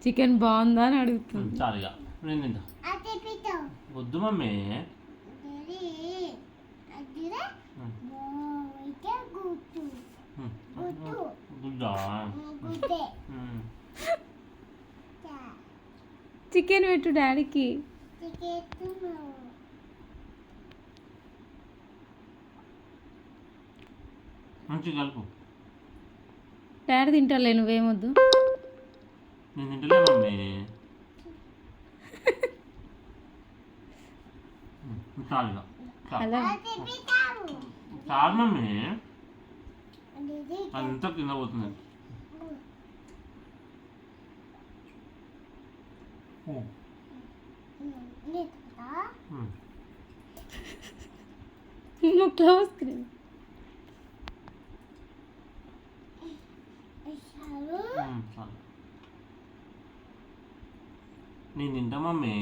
Chicken బాగుందా అని అడుగుతుంది. చాలుగా నేను తింటా. వద్దు మమ్మీ. గుడ్డా చికెన్ పెట్టు డాడీకి. మంచిగా కలుపు. డాడీ తింటాలే, నువ్వేమొద్దు. నేను తింటలే మమ్మీ. చాలుగా అలా చాలు మమ్మీ. అంతా కింద పోతుంది. నువ్వు క్లోజ్ స్క్రీన్. చాలు. నేను తింటా మమ్మీ.